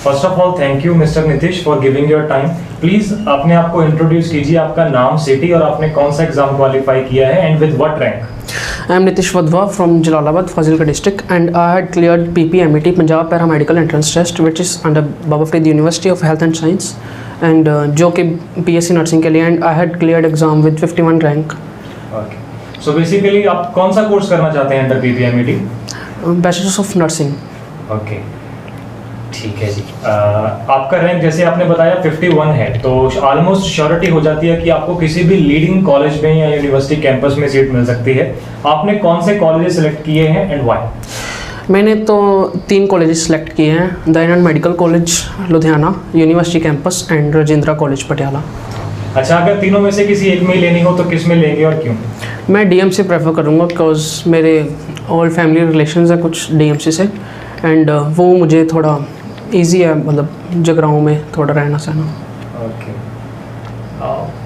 First of all thank you mister Nitish for giving your time. Please अपने आप को introduce कीजिए, आपका नाम, सिटी और आपने कौन सा एग्जाम क्वालिफाई किया है and with what rank. I am Nitish Wadhwa from Jalalabad, Fazilka district, and I had cleared PPMET, Punjab Paramedical Entrance Test, which is under Baba Farid University of Health and Science, and जो कि BSc nursing के लिए, and I had cleared exam with 51 rank. Okay, so basically आप कौन सा course करना चाहते हैं under PPMET? Bachelors of Nursing. Okay, ठीक है जी। आपका रैंक जैसे आपने बताया 51 है, तो ऑलमोस्ट श्योरिटी हो जाती है कि आपको किसी भी लीडिंग कॉलेज में या यूनिवर्सिटी कैंपस में सीट मिल सकती है। आपने कौन से कॉलेजेस सेलेक्ट किए हैं एंड व्हाई? मैंने तो 3 कॉलेजेस सेलेक्ट किए हैं, Dayanand medical college Ludhiana, university campus and Rajendra college Patiala. अच्छा, अगर तीनों में से किसी एक में लेनी हो तो किस में लेंगे और क्यों? मैं DMC प्रेफर करूँगा बिकॉज मेरे ऑल फैमिली रिलेशंस हैं कुछ DMC से, एंड वो मुझे थोड़ा ईजी है, मतलब जगराओं में थोड़ा रहना सहना। ओके,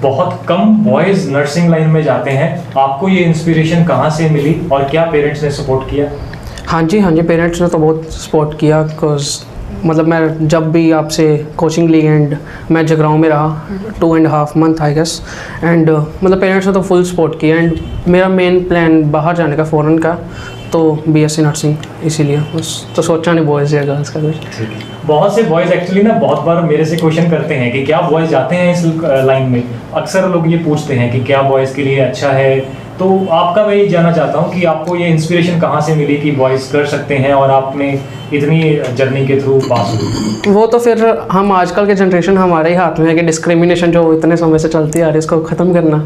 बहुत कम बॉयज़ नर्सिंग लाइन में जाते हैं, आपको ये इंस्पिरेशन कहाँ से मिली और क्या पेरेंट्स ने सपोर्ट किया? हाँ जी, पेरेंट्स ने तो बहुत सपोर्ट किया, बिकॉज मतलब मैं जब भी आपसे कोचिंग ली एंड मैं जगराओं में रहा 2.5 मंथ आई गेस, एंड मतलब पेरेंट्स ने तो फुल सपोर्ट किया, एंड मेरा मेन प्लान बाहर जाने का फ़ॉरेन का, तो BSc नर्सिंग इसीलिए बस, तो सोचा नहीं बॉयज़ या गर्ल्स का कुछ। बहुत से बॉयज़ एक्चुअली ना बहुत बार मेरे से क्वेश्चन करते हैं कि क्या बॉयज़ जाते हैं इस लाइन में। अक्सर लोग ये पूछते हैं कि क्या बॉयज़ के लिए अच्छा है, तो आपका मैं ये जानना चाहता हूँ कि आपको ये इंस्पिरेशन कहाँ से मिली कि बॉयज़ कर सकते हैं और आपने इतनी जर्नी के थ्रू पास हुई? वो तो फिर हम आजकल के जनरेशन हमारे ही हाथ में है कि डिस्क्रिमिनेशन जो इतने समय से चलती आ रही है इसको ख़त्म करना,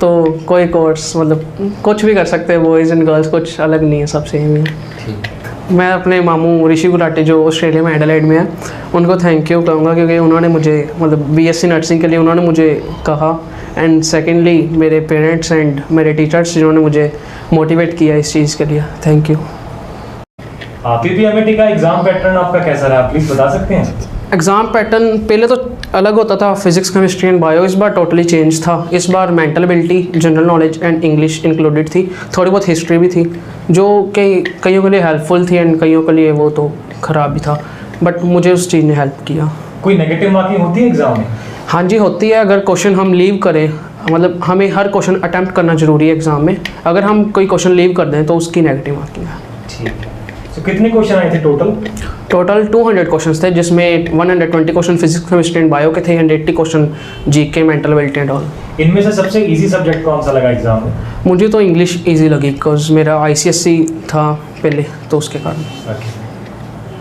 तो कोई कोर्स मतलब कुछ भी कर सकते हैं, बॉयज़ एंड गर्ल्स कुछ अलग नहीं है, सब सेम ही है। मैं अपने मामू ऋषि गुलाटी जो ऑस्ट्रेलिया में एडिलेड में है, उनको थैंक यू कहूँगा क्योंकि उन्होंने मुझे मतलब BSc नर्सिंग के लिए उन्होंने मुझे कहा, एंड सेकेंडली मेरे पेरेंट्स एंड मेरे टीचर्स जिन्होंने मुझे मोटिवेट किया इस चीज़ के लिए, थैंक यू। PPMET का एग्ज़ाम पैटर्न आपका कैसा रहा, प्लीज़ बता सकते हैं? एग्ज़ाम पैटर्न पहले तो अलग होता था, फिजिक्स केमिस्ट्री एंड बायो, इस बार टोटली चेंज था। इस बार mental ability, general knowledge and English included थी, थोड़ी बहुत हिस्ट्री भी थी, जो कईयों के लिए हेल्पफुल थी एंड कईयों के लिए वो तो ख़राब भी था, बट मुझे उस चीज़ ने हेल्प किया। कोई नेगेटिव मार्किंग होती है एग्ज़ाम में? हाँ जी होती है, अगर क्वेश्चन हम लीव करें, मतलब हमें हर क्वेश्चन अटैम्प्ट करना ज़रूरी है एग्ज़ाम में, अगर हम कोई क्वेश्चन लीव कर दें तो उसकी नेगेटिव मार्किंग है। ठीक है, तो कितने क्वेश्चन आए थे टोटल? टोटल 200 क्वेश्चंस थे, जिसमें 120 question physics chemistry and bio के थे and 80 question GK mental ability and all. इनमें से सबसे इजी सब्जेक्ट कौन सा लगा एग्जाम में? मुझे तो इंग्लिश इजी लगी बिकॉज मेरा ICSE था पहले, तो उसके कारण। ओके,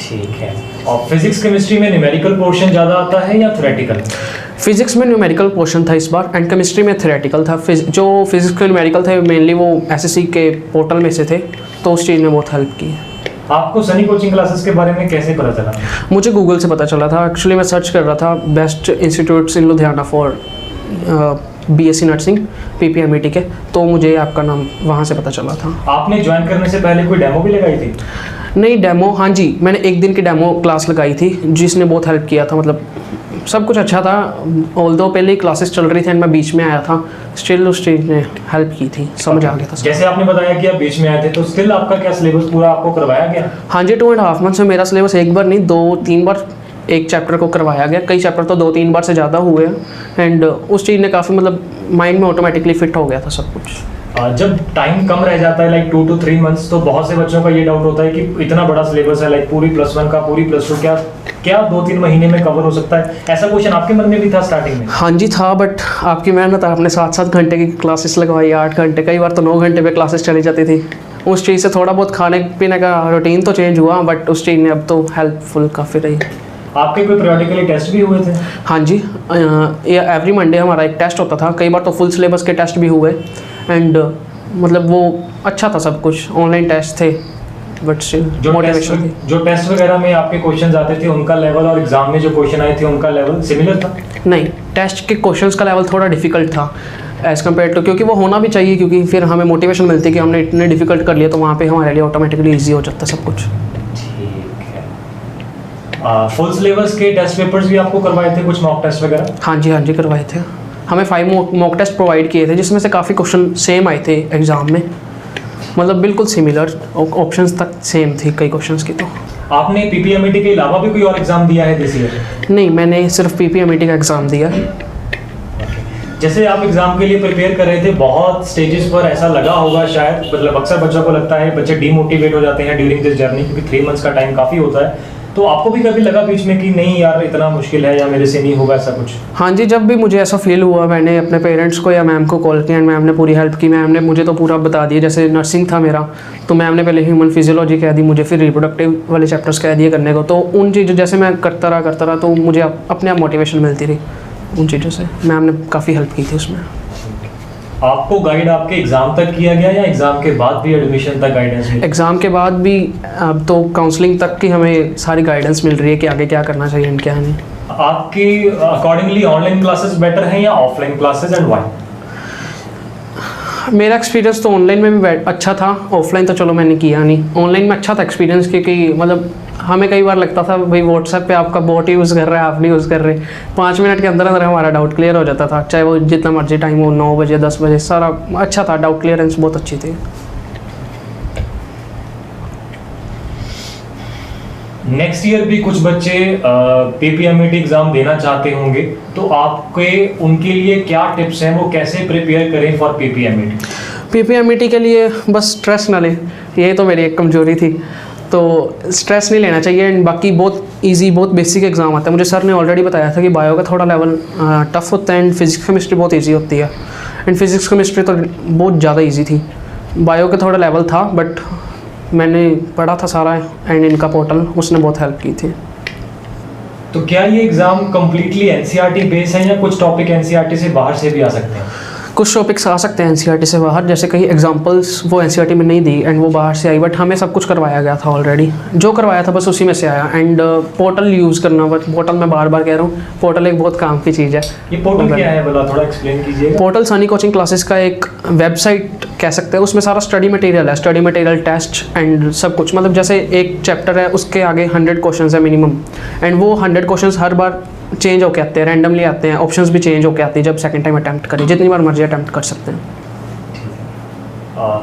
ठीक है। और फिजिक्स केमिस्ट्री में न्यूमेरिकल पोर्शन ज़्यादा आता है या थ्योरेटिकल? फिजिक्स में न्यूमेरिकल पोर्शन था इस बार, एंड केमिस्ट्री में थ्योरेटिकल था। जो फिजिक्स के न्यूमेरिकल थे मेनली वो SSC के पोर्टल में से थे, तो उस चीज़ ने बहुत हेल्प की। आपको सनी कोचिंग क्लासेस के बारे में कैसे पता चला? मुझे गूगल से पता चला था, एक्चुअली मैं सर्च कर रहा था best institutes in Ludhiana for BSc nursing PPMET के, तो मुझे आपका नाम वहाँ से पता चला था। आपने ज्वाइन करने से पहले कोई डेमो भी लगाई थी? नहीं, डेमो हाँ जी, मैंने एक दिन की डेमो क्लास लगाई थी जिसने बहुत हेल्प किया था, मतलब सब कुछ अच्छा था। ऑल्दो पहले ही क्लासेस चल रही थी एंड मैं बीच में आया था, स्टिल उस चीज़ ने हेल्प की थी, समझ आ गया था। जैसे आपने बताया कि आप बीच में आए थे, तो स्टिल आपका क्या सिलेबस पूरा आपको करवाया गया? हाँ जी, 2.5 मंथ से मेरा सिलेबस एक बार नहीं 2-3 बार एक चैप्टर को करवाया गया, कई चैप्टर तो 2-3 बार से ज़्यादा हुए हैं, एंड उस चीज़ ने काफ़ी मतलब माइंड में ऑटोमेटिकली फिट हो गया था सब कुछ। जब टाइम कम रह जाता है लाइक 2 to 3 मंथ्स, तो बहुत से बच्चों का ये डाउट होता है कि इतना बड़ा सिलेबस है, लाइक पूरी +1 का पूरी +2 क्या 2-3 महीने में कवर हो सकता है? ऐसा क्वेश्चन आपके मन में भी था स्टार्टिंग में? हाँ जी था, बट आपकी मेहनत, आपने 7-7 घंटे की क्लासेस लगवाई, 8 घंटे, कई बार तो 9 घंटे पे क्लासेस चली जाती थी। उस चीज़ से थोड़ा बहुत खाने पीने का रूटीन तो चेंज हुआ, बट उस चीज़ ने अब तो हेल्पफुल काफ़ी रही। आपके कोई पीरियडिकली टेस्ट भी हुए थे? हाँ जी, एवरी मंडे हमारा एक टेस्ट होता था, कई बार तो फुल सिलेबस के टेस्ट भी हुए, एंड मतलब वो अच्छा था सब कुछ, ऑनलाइन टेस्ट थे, बट मोटिवेशन थी। जो टेस्ट वगैरह में आपके क्वेश्चन आते थे उनका लेवल और एग्जाम में जो क्वेश्चन आए थे उनका लेवल सिमिलर था? नहीं, टेस्ट के क्वेश्चंस का लेवल थोड़ा डिफिकल्ट था एज़ कम्पेयर टू, क्योंकि वो होना भी चाहिए, क्योंकि फिर हमें मोटिवेशन मिलती है कि हमने इतने डिफिकल्ट कर लिया, तो वहाँ पे हमारे लिए ऑटोमेटिकली ईजी हो जाता सब कुछ। ठीक है। फुल सिलेबस के टेस्ट पेपर्स भी आपको करवाए थे, कुछ मॉक टेस्ट वगैरह? हाँ जी करवाए थे, हमें 5 मॉक टेस्ट प्रोवाइड किए थे, जिसमें से काफ़ी क्वेश्चन सेम आए थे एग्ज़ाम में, मतलब बिल्कुल सिमिलर, ऑप्शंस तक सेम थी कई क्वेश्चंस की। तो आपने पीपीएमईटी के अलावा भी कोई और एग्जाम दिया है दिस ईयर? नहीं, मैंने सिर्फ पीपीएमईटी का एग्ज़ाम दिया। जैसे आप एग्जाम के लिए प्रिपेयर कर रहे थे, बहुत स्टेजेस पर ऐसा लगा होगा शायद, मतलब अक्सर बच्चों को लगता है बच्चे डीमोटिवेट हो जाते हैं ड्यूरिंग दिस जर्नी, क्योंकि 3 मंथ्स का टाइम काफ़ी होता है। तो आपको भी कभी लगा बीच में कि नहीं यार इतना मुश्किल है या मेरे से नहीं होगा ऐसा कुछ? हाँ जी, जब भी मुझे ऐसा फील हुआ मैंने अपने पेरेंट्स को या मैम को कॉल किया एंड मैम ने पूरी हेल्प की। मैम ने मुझे तो पूरा बता दिया, जैसे नर्सिंग था मेरा तो मैम ने पहले ह्यूमन फिजियोलॉजी कह दी मुझे, फिर रिप्रोडक्टिव वाले चैप्टर्स कह दिए करने को। तो उन चीज़ों जैसे मैं करता रहा तो मुझे अपने आप मोटिवेशन मिलती रही उन चीज़ों से। मैम ने काफ़ी हेल्प की थी उसमें। आपको गाइड आपके एग्जाम तक किया गया या एग्जाम के बाद भी एडमिशन तक गाइडेंस मिली? एग्ज़ाम के बाद भी अब तो काउंसलिंग तक की हमें सारी गाइडेंस मिल रही है कि आगे क्या करना चाहिए एंड क्या नहीं। आपके अकॉर्डिंगली ऑनलाइन क्लासेस बेटर हैं या ऑफलाइन क्लासेस, एंड व्हाई? मेरा एक्सपीरियंस तो ऑनलाइन में भी अच्छा था, ऑफलाइन तो चलो मैंने किया नहीं। ऑनलाइन में अच्छा था एक्सपीरियंस, क्योंकि मतलब हमें कई बार लगता था भाई व्हाट्सएप पे आपका बॉट यूज़ कर रहा है, आप नहीं यूज़ कर रहे। 5 मिनट के अंदर अंदर हमारा डाउट क्लियर हो जाता था, चाहे वो जितना मर्जी टाइम हो, 9 बजे 10 बजे, सारा अच्छा था। डाउट क्लियरेंस बहुत अच्छी थी। नेक्स्ट ईयर भी कुछ बच्चे पीपीएमईटी एग्जाम देना चाहते होंगे, तो आपके उनके लिए क्या टिप्स हैं, वो कैसे प्रिपेयर करें फॉर पीपीएमईटी? पीपीएमईटी के लिए बस स्ट्रेस ना लें, ये तो मेरी एक कमजोरी थी। तो स्ट्रेस नहीं लेना चाहिए एंड बाकी बहुत इजी, बहुत बेसिक एग्जाम आता है। मुझे सर ने ऑलरेडी बताया था कि बायो का थोड़ा लेवल टफ होता है एंड फिजिक्स केमिस्ट्री बहुत इजी होती है। एंड फिजिक्स केमिस्ट्री तो बहुत ज़्यादा इजी थी। बायो का थोड़ा लेवल था बट मैंने पढ़ा था सारा एंड इनका पोर्टल उसने बहुत हेल्प की थी। तो क्या ये एग्जाम कम्प्लीटली एनसीईआरटी बेस है या कुछ टॉपिक एनसीईआरटी से बाहर से भी आ सकते हैं? कुछ टॉपिक्स आ सकते हैं एनसीईआरटी से बाहर, जैसे कई एग्जांपल्स वो एनसीईआरटी में नहीं दी एंड वो बाहर से आई, बट हमें सब कुछ करवाया गया था ऑलरेडी। जो करवाया था बस उसी में से आया। एंड पोर्टल यूज़ करना, बट पोर्टल मैं बार बार कह रहा हूँ, पोर्टल एक बहुत काम की चीज़ है। ये पोर्टल क्या है बोला, थोड़ा एक्सप्लेन कीजिए। पोर्टल सनी कोचिंग क्लासेस का एक वेबसाइट कह सकते हैं। उसमें सारा स्टडी मटेरियल है, स्टडी मटेरियल, टेस्ट एंड सब कुछ। मतलब जैसे एक चैप्टर है उसके आगे 100 क्वेश्चन है मिनिमम, एंड वो 100 क्वेश्चन हर बार चेंज होके आते हैं, रैंडमली आते हैं, ऑप्शंस भी चेंज होके आते हैं जब सेकंड टाइम अटैम्प्ट करें, जितनी बार मर्जी अटैम्प्ट कर सकते हैं।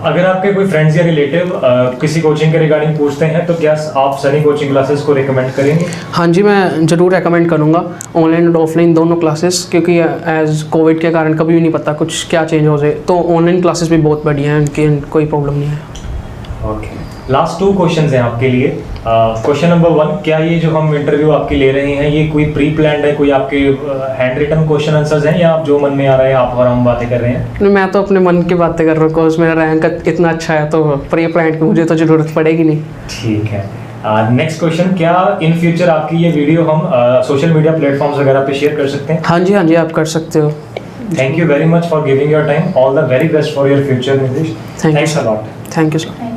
अगर आपके कोई फ्रेंड्स या रिलेटिव किसी कोचिंग के रिगार्डिंग पूछते हैं तो क्या आप सनी कोचिंग क्लासेस को रिकमेंड करेंगे? हाँ जी, मैं ज़रूर रेकमेंड करूँगा ऑनलाइन और ऑफलाइन दोनों क्लासेस, क्योंकि एज कोविड के कारण कभी भी नहीं पता कुछ क्या चेंज हो जाए। तो ऑनलाइन क्लासेस भी बहुत बढ़िया हैं, उनकी कोई प्रॉब्लम नहीं है। ओके, लास्ट 2 क्वेश्चंस हैं आपके लिए। क्वेश्चन नंबर 1, क्या ये जो हम इंटरव्यू आपकी ले रहे हैं ये कोई प्री प्लान्ड है, कोई आपके हैंड रिटन क्वेश्चन आंसर्स हैं या आप जो मन में आ रहा है आप और हम बातें कर रहे हैं? मैं तो अपने मन की बातें कर रहा हूँ, बिकॉज मेरा रैंक इतना अच्छा है तो प्री प्लान्ड की मुझे तो ज़रूरत पड़ेगी नहीं। ठीक है। नेक्स्ट क्वेश्चन, क्या इन फ्यूचर आपकी ये वीडियो हम सोशल मीडिया प्लेटफॉर्म्स वगैरह पे शेयर कर सकते हैं? हाँ जी, आप कर सकते हो। Thank you very much for giving your time. All the very best for your future, Nitish. Thank you thanks a lot. Thank you sir.